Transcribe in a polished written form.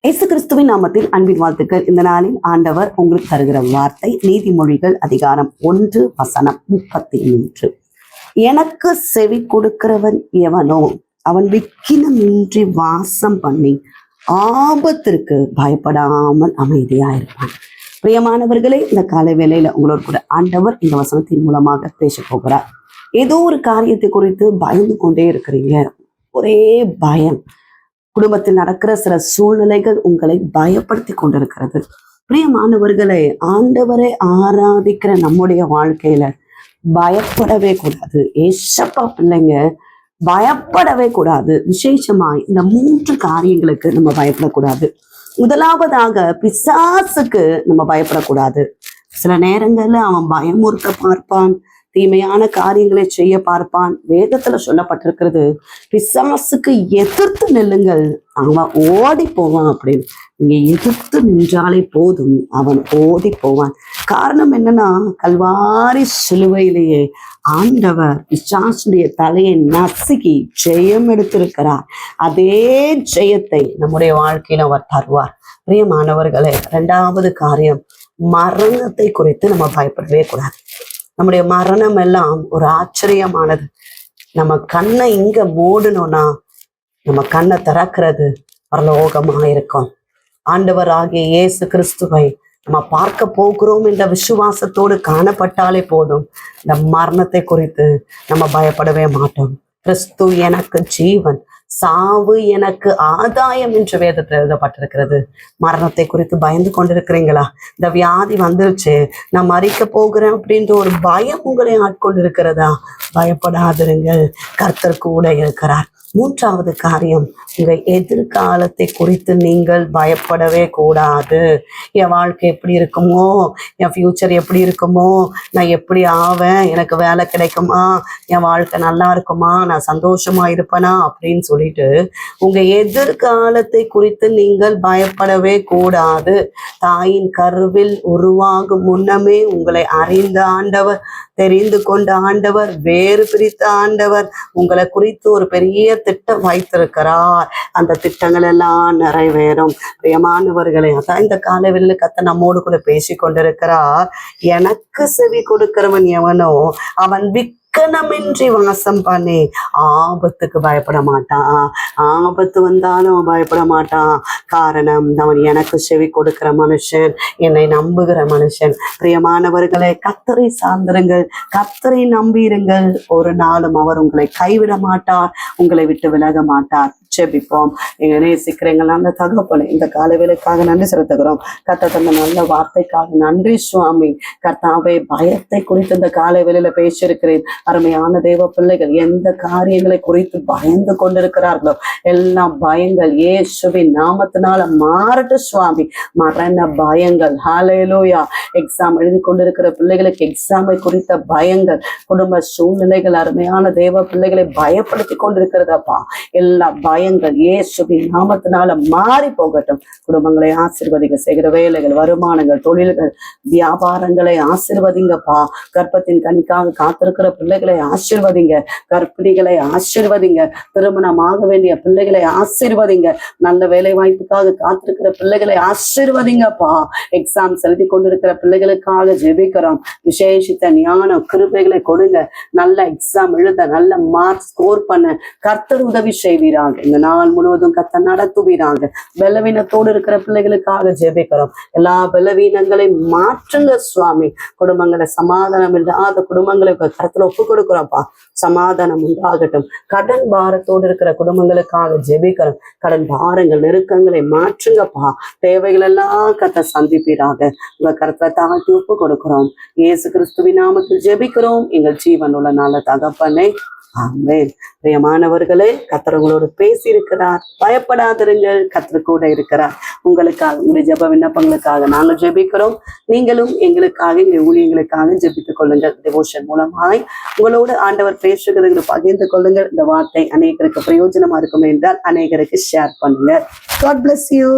இயேசு கிறிஸ்துவின் நாமத்தில் அன்பின் வாழ்த்துக்கள். இந்த நாளில் ஆண்டவர் உங்களுக்கு தருகிற வார்த்தை நீதிமொழிகள் அதிகாரம் 1:33. எனக்கு செவி கொடுக்கிறவன் எவனோ அவன் விக்கினமின்றி வாசம் பண்ணி ஆபத்திற்கு பயப்படாமல் அமைதியாயிருப்பான். பிரியமானவர்களே, இந்த காலை வேளையில உங்களோட கூட ஆண்டவர் இந்த வசனத்தின் மூலமாக பேச போகிறார். ஏதோ ஒரு காரியத்தை குறித்து பயந்து கொண்டே இருக்கிறீங்க, ஒரே பயம். குடும்பத்தில் நடக்கிற சில சூழ்நிலைகள் உங்களை பயப்படுத்தி கொண்டிருக்கிறது. பிரியமானவர்களை, ஆண்டவரை ஆராதிக்கிற நம்முடைய வாழ்க்கையில பயப்படவே கூடாது. ஏசப்பா பிள்ளைங்க பயப்படவே கூடாது. விசேஷமாய் இந்த 3 காரியங்களுக்கு நம்ம பயப்படக்கூடாது. முதலாவதாக, பிசாசுக்கு நம்ம பயப்படக்கூடாது. சில நேரங்கள்ல அவன் பயமுறுத்த பார்ப்பான், தீமையான காரியங்களை செய்ய பார்ப்பான். வேதத்துல சொல்லப்பட்டிருக்கிறது, பிசாசுக்கு எதிர்த்து நில்லுங்கள், அவன் ஓடி போவான் அப்படின்னு. நீங்க எதிர்த்து நின்றாலே போதும், அவன் ஓடி போவான். காரணம் என்னன்னா, கல்வாரி சிலுவையிலேயே ஆண்டவர் பிசாசுடைய தலையை நசுக்கி ஜெயம் எடுத்திருக்கிறார். அதே ஜெயத்தை நம்முடைய வாழ்க்கையில அவர் தருவார். பிரியமானவர்களே, 2வது காரியம், மரணத்தை குறித்து நம்ம பயப்படவே கூடாது. நம்முடைய மரணம் எல்லாம் ஒரு ஆச்சரியமானது. நம்ம கண்ணை இங்க மூடணும்னா நம்ம கண்ணை திறக்கிறது பரலோகமா இருக்கும். ஆண்டவராகிய இயேசு கிறிஸ்துவை நம்ம பார்க்க போகிறோம் என்ற விசுவாசத்தோடு காணப்பட்டாலே போதும், இந்த மரணத்தை குறித்து நம்ம பயப்படவே மாட்டோம். கிறிஸ்து எனக்கு ஜீவன், சாவு எனக்கு ஆதாயம் என்று வேதத்தில் எழுதப்பட்டிருக்கிறது. மரணத்தை குறித்து பயந்து கொண்டிருக்கிறீங்களா? இந்த வியாதி வந்துருச்சு, நான் மறிக்க போகிறேன் அப்படின்ற ஒரு பயம் உங்களை ஆட்கொண்டு இருக்கிறதா? பயப்படாதிருங்கள், கர்த்தர் கூட இருக்கிறார். 3வது காரியம், உங்க எதிர்காலத்தை குறித்து நீங்கள் பயப்படவே கூடாது. என் வாழ்க்கை எப்படி இருக்குமோ, என் ஃபியூச்சர் எப்படி இருக்குமோ, நான் எப்படி ஆவேன், எனக்கு வேலை கிடைக்குமா, என் வாழ்க்கை நல்லா இருக்குமா, நான் சந்தோஷமா இருப்பேனா அப்படின்னு சொல்லிட்டு உங்க எதிர்காலத்தை குறித்து நீங்கள் பயப்படவே கூடாது. தாயின் கருவில் உருவாகும் முன்னமே உங்களை அறிந்த ஆண்டவர், தெரிந்து கொண்ட ஆண்டவர், வேறு பிரித்த ஆண்டவர் உங்களை குறித்து ஒரு பெரிய திட்டம் வைத்திருக்கிறார். அந்த திட்டங்கள் எல்லாம் நிறைவேறும். பிரியமானவர்களே, அதான் இந்த காலவெளியில கர்த்தர் நம்மோடு கூட பேசி கொண்டிருக்கிறார். எனக்கு செவி கொடுக்கிறவன் எவனோ அவன் விக்கனமின்றி வாசம் பண்ணி ஆபத்துக்கு பயப்பட மாட்டான். ஆபத்து வந்தாலும் பயப்பட மாட்டான். காரணம், அவன் எனக்கு செவி கொடுக்கிற மனுஷன், என்னை நம்புகிற மனுஷன். பிரியமானவர்களை, கர்த்தரை சார்ந்திருங்கள், கர்த்தரை நம்பியிருங்கள். ஒரு நாளும் அவர் உங்களை கைவிட மாட்டார், உங்களை விட்டு விலக மாட்டார். ஜெபிப்போம். எங்க நேசிக்கிறீங்க அந்த தகப்பனை, இந்த காலை வேளைக்காக நன்றி செலுத்துகிறோம். கர்த்தர் தந்த நல்ல வார்த்தைக்காக நன்றி சுவாமி. கர்த்தாவே, பயத்தை குறித்து இந்த காலை வேளையில பேசியிருக்கிறேன். அருமையான தேவ பிள்ளைகள் எந்த காரியங்களை குறித்து பயந்து கொண்டிருக்கிறார்களோ எல்லாம் பயங்கள் இயேசுவின் நாமத்தினால மாறட்டு சுவாமி. மரண பயங்கள், ஹல்லேலூயா. எக்ஸாம் எழுதி கொண்டிருக்கிற பிள்ளைகளுக்கு எக்ஸாமை குறித்த பயங்கள், குடும்ப சூழ்நிலைகள் அருமையான தேவ பிள்ளைகளை பயப்படுத்தி கொண்டிருக்கிறதப்பா. எல்லா பயங்கள் இயேசுவின் நாமத்தினால மாறி போகட்டும். குடும்பங்களை ஆசீர்வதிங்க, செய்கிற வேலைகள், வருமானங்கள், தொழில்கள், வியாபாரங்களை ஆசீர்வதிங்கப்பா. கர்ப்பத்தின் கனிக்காக காத்திருக்கிற பிள்ளைகளை ஆசீர்வதிங்க, கர்ப்பிணிகளை ஆசீர்வதிங்க, திருமணமாக வேண்டிய பிள்ளைகளை ஆசீர்வதிங்க, நல்ல வேலை வாய்ப்புக்காக காத்திருக்கிற பிள்ளைகளை ஆசீர்வதிங்கப்பா. எக்ஸாம் எழுதி கொண்டிருக்கிற பிள்ளைகளுக்காக ஜெபிக்கிறோம். விசேஷித்த ஞான கிருபைகளை கொடுங்க. நல்ல எக்ஸாம் எழுத, நல்ல மார்க் ஸ்கோர் பண்ண கர்த்தர் உதவி செய்வீராங்க. இந்த நாள் முழுவதும் கர்த்தர் நடத்துவீராங்க. பலவீனத்தோடு இருக்கிற பிள்ளைகளுக்காக ஜெபிக்கிறோம். எல்லா பலவீனங்களை மாற்றுங்க சுவாமி. குடும்பங்களை, சமாதானம் இல்லாத குடும்பங்களை கர்த்தர் ஒப்பு கொடுக்கிறோம்ப்பா. சமாதானம் உண்டாகட்டும். கடன் பாரத்தோடு இருக்கிற குடும்பங்களுக்காக ஜெபிக்கிறோம். கடன் பாரங்கள், நெருக்கங்களை மாற்றுங்கப்பா. தேவைகள் எல்லாம் கர்த்தர் சந்திப்பீராக. உங்க கர்த்தரை தாழ்த்தி ஒப்பு கொடுக்கிறோம். இயேசு கிறிஸ்துவின் நாமத்தில் ஜெபிக்கிறோம் எங்கள் ஜீவன் உள்ள நல்ல தகப்பனே, ஆமென். பிரியமானவர்களே, கர்த்தர் உங்களோடு பேசி இருக்கிறார். பயப்படாதிருங்கள், கர்த்தர் கூட இருக்கிறார். உங்களுக்காக, உங்களுடைய ஜெப விண்ணப்பங்களுக்காக நாங்கள் ஜெபிக்கிறோம். நீங்களும் எங்களுக்காக, எங்கள் ஊழியங்களுக்காக ஜெபித்துக் கொள்ளுங்கள். டிவோஷன் மூலமாய் உங்களோடு ஆண்டவர் பேசுகிறதை பகிர்ந்து கொள்ளுங்கள். இந்த வார்த்தை அநேகருக்கு பிரயோஜனமா இருக்கும் என்றால் அநேகருக்கு ஷேர் பண்ணுங்க. God bless you.